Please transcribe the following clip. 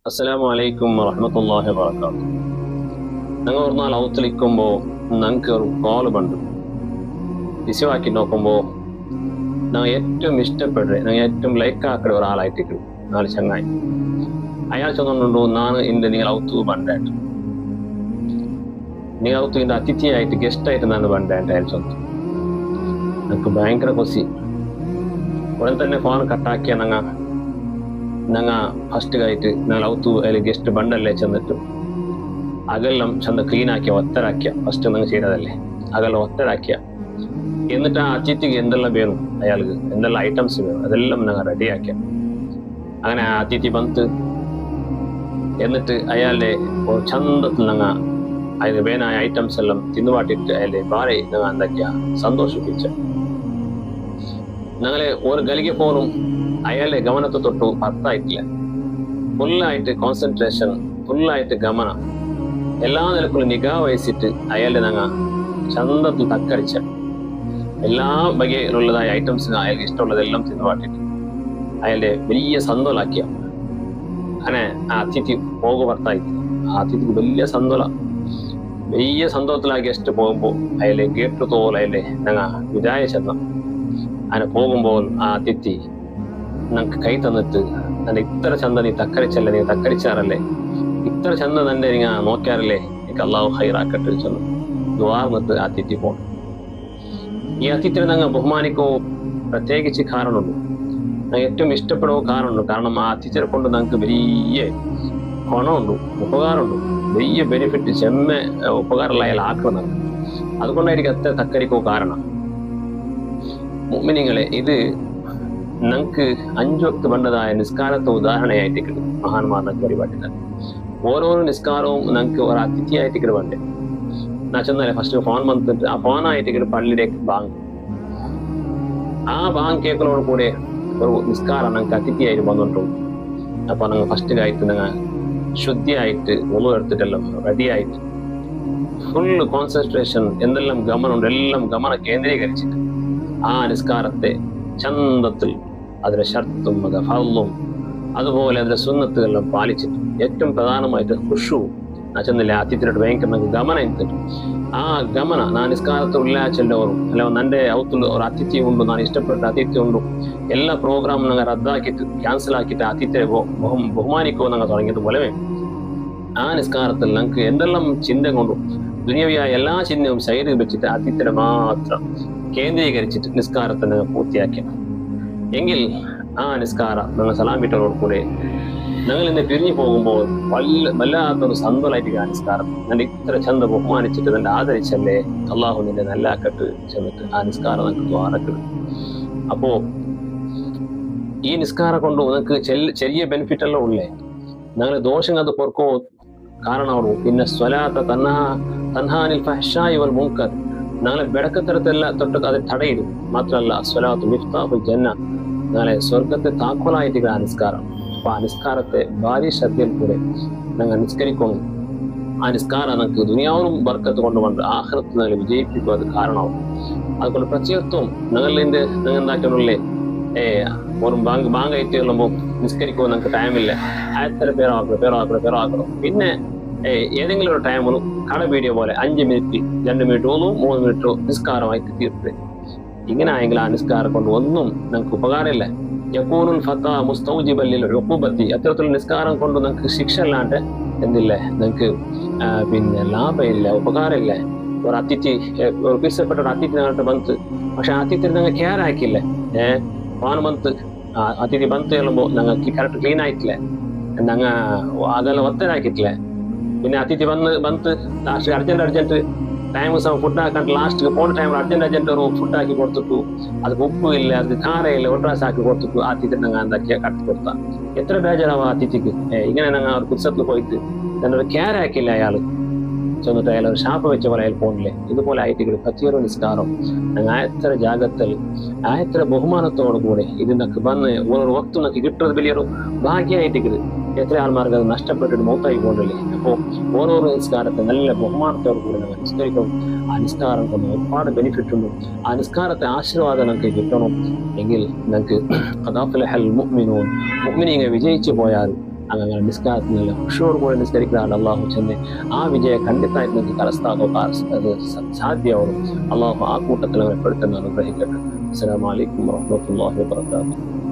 അസ്സലാമു അലൈക്കും വറഹ്മത്തുള്ളാഹി വബറകാതുഹു. ഞങ്ങൾ ഒരു നാൾ ഔത്തലിക്കുമ്പോൾ ഞങ്ങൾക്ക് ഒരു കോൾ പണ്ട് വിശവാക്കി നോക്കുമ്പോൾ ഞങ്ങൾ ഏറ്റവും ഇഷ്ടപ്പെടുക ഞങ്ങൾ ഏറ്റവും ലൈക്കാക്കുന്ന ഒരാളായിട്ട് നാല് ചങ്ങായി അയാൾ ചെന്നുകൊണ്ടു നാണ് ഇന്ന് നിങ്ങൾ ഔത്തു പണ്ടായിട്ട് നിങ്ങൾ ഔത്തു ഇതിൻ്റെ അതിഥിയായിട്ട് ഗസ്റ്റായിട്ട് നാണ് പണ്ടായിട്ട് അയാൾ ചെന്നു. ഞങ്ങൾക്ക് ഭയങ്കര കൊസി. ഉടൻ തന്നെ ഫോൺ കട്ടാക്കിയ ഞങ്ങൾ ഫസ്റ്റ് ആയിട്ട് ഞങ്ങൾ ഔത്തു അതിൽ ഗസ്റ്റ് ബണ്ടല്ലേ ചെന്നിട്ട് അകലം ചെന്ന് ക്ലീനാക്കിയ ഒത്തരാക്കിയ ഫസ്റ്റ് നിങ്ങൾ ചെയ്തതല്ലേ അകലം ഒത്തരാക്കിയ എന്നിട്ട് ആ അതിഥിക്ക് എന്തെല്ലാം വേണം അയാൾക്ക് എന്തെല്ലാം ഐറ്റംസ് വേണം അതെല്ലാം ഞങ്ങൾ റെഡിയാക്കിയ. അങ്ങനെ ആ അതിഥി വന്ന് എന്നിട്ട് അയാളുടെ ഒരു ചന്തത്തിൽ ഞങ്ങൾ അതിന് വേനായ ഐറ്റംസ് എല്ലാം തിന്നുപാട്ടിട്ട് അയാളുടെ ഭാര്യ ഞങ്ങൾ എന്തൊക്കെയാ സന്തോഷിപ്പിച്ച. ഞങ്ങളെ ഒരു ഗലിക്ക് പോലും അയാളുടെ ഗമനത്തെ തൊട്ടു അർത്ഥായിട്ടില്ല. ഫുള്ളായിട്ട് കോൺസെൻട്രേഷൻ, ഫുള്ളായിട്ട് ഗമനം, എല്ലാ നിലക്കുള്ള നിഗാ വഹിച്ചിട്ട് അയാളുടെ ഞങ്ങൾ ചന്തത്തിൽ തക്കടിച്ച എല്ലാ വകയിലുള്ളതായ ഐറ്റംസ് അയാൾക്ക് ഇഷ്ടമുള്ളതെല്ലാം തിന്നുപാട്ടിട്ട് അയാളുടെ വലിയ സന്തോഷാക്കിയ. അങ്ങനെ ആ അതിഥി പോകുക ഭർത്തായിട്ട് ആ അതിഥിക്ക് വലിയ സന്തോഷത്തിലാക്കി ഗസ്റ്റ് പോകുമ്പോൾ അയാളെ ഗേറ്റ് തോൽ അയാളെ ഞങ്ങൾ വിദായ ചെന്ന. അങ്ങനെ പോകുമ്പോൾ ആ അതിഥി ഞങ്ങൾക്ക് കൈ തന്നിട്ട് എൻ്റെ ഇത്ര ചന്ത നീ തക്കരിച്ചല്ലേ, നീ തക്കരിച്ചാറല്ലേ, ഇത്ര ചന്ത തന്നെ നീ നോക്കാറല്ലേ, എനിക്ക് അള്ളാഹു ഹൈറാക്കട്ടെ ചെന്ന് ദ്വാർന്നിട്ട് ആ അതിഥി പോകണം. ഈ അതിഥിനെ ഞങ്ങൾ ബഹുമാനിക്കോ പ്രത്യേകിച്ച് കാരണമുണ്ട്, ഞങ്ങൾ ഏറ്റവും ഇഷ്ടപ്പെടുവോ കാരണമുണ്ട്. കാരണം ആ അതിഥിനെ കൊണ്ട് ഞങ്ങൾക്ക് വലിയ ഗുണമുണ്ട്, ഉപകാരമുണ്ട്, വലിയ ബെനിഫിറ്റ് ചെമ്മ ഉപകാരമുള്ള അയാൾ ആക്കണം. അതുകൊണ്ടായിരിക്കും അത്ര തക്കരിക്കോ കാരണം. മുഅ്മിനീങ്ങളെ, ഇത് ഞങ്ങൾക്ക് 5 വക്ത് പണ്ടതായ നിസ്കാരത്തെ ഉദാഹരണയായിട്ട് കിട്ടും. മഹാന്മാരുടെ പരിപാടികൾ ഓരോരോ നിസ്കാരവും ഞങ്ങൾക്ക് ഒരു അതിഥിയായിട്ട് വേണ്ടേ. ഞാൻ ചെന്നാലേ ഫസ്റ്റ് ഫോൺ വന്നിട്ട് ആ ഫോണായിട്ട് പള്ളിയിലേക്ക് ബാങ്ക്, ആ ബാങ്ക് കേൾക്കുന്നതോട് കൂടെ ഒരു നിസ്കാരം ഞങ്ങൾക്ക് അതിഥിയായിട്ട് വന്നിട്ടുണ്ട്. അപ്പൊ ഞങ്ങൾ ഫസ്റ്റ് ആയിട്ട് ഞങ്ങൾ ശുദ്ധിയായിട്ട് ഒന്നും എടുത്തിട്ടെല്ലാം റെഡിയായിട്ട് ഫുള്ള് കോൺസെൻട്രേഷൻ, എന്തെല്ലാം ഗമനമുണ്ട് എല്ലാം ഗമനം കേന്ദ്രീകരിച്ചിട്ട് ആ നിസ്കാരത്തെ ചന്തത്തിൽ അതിന്റെ ഷർത്തും അത് ഫർളും അതുപോലെ അതിന്റെ സുന്നത്തുകളെല്ലാം പാലിച്ചിട്ട് ഏറ്റവും പ്രധാനമായിട്ട് ഖുശൂ ചെന്നില്ല അതിഥിയോട് ഭയങ്കര ഗമനം എടുത്തിട്ട് ആ ഗമന ഞാൻ നിസ്കാരത്തിൽ ഉല്ലാച്ചെല്ലോറും അല്ല നന്റെ ഔത്തുള്ള ഒരു അതിഥി ഉണ്ട്, ഞാൻ ഇഷ്ടപ്പെട്ട അതിഥി ഉണ്ട്, എല്ലാ പ്രോഗ്രാമും ഞങ്ങൾ റദ്ദാക്കിയിട്ട് ക്യാൻസൽ ആക്കിയിട്ട് അതിഥിയെ ബഹുമാനിക്കോ ഞങ്ങൾ തുടങ്ങിയത് പോലെ ആ നിസ്കാരത്തിൽ ഞങ്ങൾക്ക് എന്തെല്ലാം ചിന്ത കൊണ്ടും ദുനിയവിയായ എല്ലാ ചിന്തയും സൈഡിൽ വെച്ചിട്ട് അതിഥിയെ മാത്രം കേന്ദ്രീകരിച്ചിട്ട് നിസ്കാരത്തെ ഞങ്ങൾ പൂർത്തിയാക്കണം. എങ്കിൽ ആ നിസ്കാരം ഞങ്ങൾ സലാം വിട്ടതോട് കൂടെ ഞങ്ങൾ ഇന്ന് പിരിഞ്ഞു പോകുമ്പോൾ വല്ലാത്തൊരു സന്തോഷമായിട്ട് ആ നിസ്കാരം നിന്റെ ഇത്ര ചന്ത ബഹുമാനിച്ചിട്ട് നിന്റെ ആദരിച്ചല്ലേ, അള്ളാഹു നിന്റെ നല്ലാക്കട്ട് ചെന്നിട്ട് ആ നിസ്കാരം നമുക്ക് ദ്വാരക്കിടും. അപ്പോ ഈ നിസ്കാരം കൊണ്ട് നിങ്ങൾക്ക് ചെറിയ ബെനിഫിറ്റ് എല്ലാം ഉള്ളേ, ഞങ്ങൾ ദോഷം അത് പൊറുക്കോ കാരണമാവും. പിന്നെ സ്വലാത്ത തൻഹാനിൽ ഫഹ്ശായി വൽ മുൻകർ, ഞങ്ങളെ ബെടക്കത്തരത്തെല്ലാം തൊട്ട് അത് തടയിടും. മാത്രമല്ല സ്വലാത്തു മിഫ്താഹുൽ ജന്ന, ഞങ്ങളെ സ്വർഗത്തെ താക്കോലായിട്ട് ആ നിസ്കാരം. അപ്പൊ ആ നിസ്കാരത്തെ ഭാര്യ ശ്രദ്ധയിൽ കൂടെ ഞങ്ങൾ നിസ്കരിക്കണം. ആ നിസ്കാരം ഞങ്ങൾക്ക് ദുനിയാവിനും ബർക്കത്ത് കൊണ്ടുവന്ന് ആഖിറത്ത് ഞങ്ങൾ വിജയിപ്പിക്കും, അത് കാരണമാവും. അതുകൊണ്ട് പ്രത്യേകത്വം ഞങ്ങൾ എന്താക്കിയുള്ളേ ഒരു ബാങ്കായിട്ട് ചെല്ലുമ്പോൾ നിസ്കരിക്കുമ്പോൾ ഞങ്ങൾക്ക് ടൈമില്ല, ആയത്ര പേരാക്കണം. പിന്നെ ഏതെങ്കിലും ഒരു ടൈം ഒന്ന് കട വീഡിയോ പോലെ 5 മിനിറ്റ് 2 മിനിറ്റ് 3 മിനിറ്റോ നിസ്കാരമായിട്ട് തീർത്ത്. ഇങ്ങനെ ആയെങ്കിൽ ആ നിസ്കാരം കൊണ്ട് ഒന്നും ഞങ്ങൾക്ക് ഉപകാരമില്ല. യഖൂനുൽ ഫത്താ മുസ്തൗജിബൻ ലിൽ ഉഖൂബത്തി, അത്തരത്തിലുള്ള നിസ്കാരം കൊണ്ട് ഞങ്ങൾക്ക് ശിക്ഷ അല്ലാണ്ട് എന്തില്ല, ഞങ്ങൾക്ക് പിന്നെ ലാഭമില്ല, ഉപകാരമില്ല. ഒരു അതിഥി ഒരു പിരിച്ചപ്പെട്ട ഒരു അതിഥി ഞങ്ങളുടെ ബന്ത്, പക്ഷെ ആ അതിഥി ഞങ്ങൾ കെയർ ആക്കിയില്ലേ, പാൻ ബന്ത് അതിഥി ബന്ത് ചെല്ലുമ്പോൾ ഞങ്ങൾക്ക് കറക്റ്റ് ക്ലീൻ ആയിട്ടില്ല, ഞങ്ങൾ അതെല്ലാം ഒത്തരാക്കിയിട്ടില്ല. പിന്നെ അതിഥി വന്ന് ലാസ്റ്റ് അർജന്റ് ടൈം ഫുഡ് ആക്കാൻ ലാസ്റ്റ് പോണ ടൈമിൽ അർജന്റ് ഒരു ഫുഡ് ആക്കി കൊടുത്തിട്ടു, അത് ഉപ്പും ഇല്ല, അത് കാരയില്ല, ഒട്രാസ് ആക്കി കൊടുത്തിട്ടു ആ അതിഥി ഞങ്ങൾ എന്താക്കിയാ കട്ടി കൊടുത്താൽ എത്ര ബേജാറാവും ആ അതിഥിക്ക്. ഇങ്ങനെ ഞങ്ങൾ ഒരു കുറിച്ചത്തിൽ പോയിട്ട് എന്നൊരു കെയർ ആക്കിയില്ല അയാൾ ചെന്നിട്ട് അയാൾ ഒരു ഷാപ്പ് വെച്ച പോലെ അയാൾ പോണില്ലേ. ഇതുപോലെ ആയിട്ട് പറ്റിയൊരു നിസ്കാരം ഞങ്ങൾ ആയത്ര ജാഗ്രതയിൽ ആയത്ര ബഹുമാനത്തോടു കൂടെ ഇതിനൊക്കെ വന്ന് ഓരോ വക്തും നമുക്ക് കിട്ടുന്നത് വലിയൊരു ഭാഗ്യമായിട്ട് എത്ര ആൾമാർക്ക് അത് നഷ്ടപ്പെട്ടിട്ട് മൗത്തായി പോകണ്ടല്ലേ. അപ്പോൾ ഓരോരോ നിസ്കാരത്തെ നല്ല ബഹുമാനത്തോടു കൂടി ഞങ്ങൾ നിസ്കരിക്കും. ആ നിസ്കാരം കൊണ്ട് ഒരുപാട് ബെനിഫിറ്റ് ഉണ്ട്. ആ നിസ്കാരത്തെ ആശീർവാദം നമുക്ക് കിട്ടണം എങ്കിൽ ഞങ്ങൾക്ക് മുഅ്മിനീങ്ങൾ വിജയിച്ചു പോയാൽ അങ്ങനെ നിസ്കാരത്തിൽ നല്ല ഖുശൂഅോട് കൂടെ നിസ്കരിക്കുന്നതാണ് അള്ളാഹു ചെന്ന് ആ വിജയം ಖಂಡಿತമായിട്ട് നിങ്ങൾക്ക് കരസ്ഥാപനം സാധ്യമാവും. അള്ളാഹു ആ കൂട്ടത്തിൽ അവരെ പെടുത്തുന്ന അനുഗ്രഹിക്കട്ടെ. അസ്സലാമു അലൈക്കും വറഹ്മത്തുള്ളാഹി വബറകാതുഹു.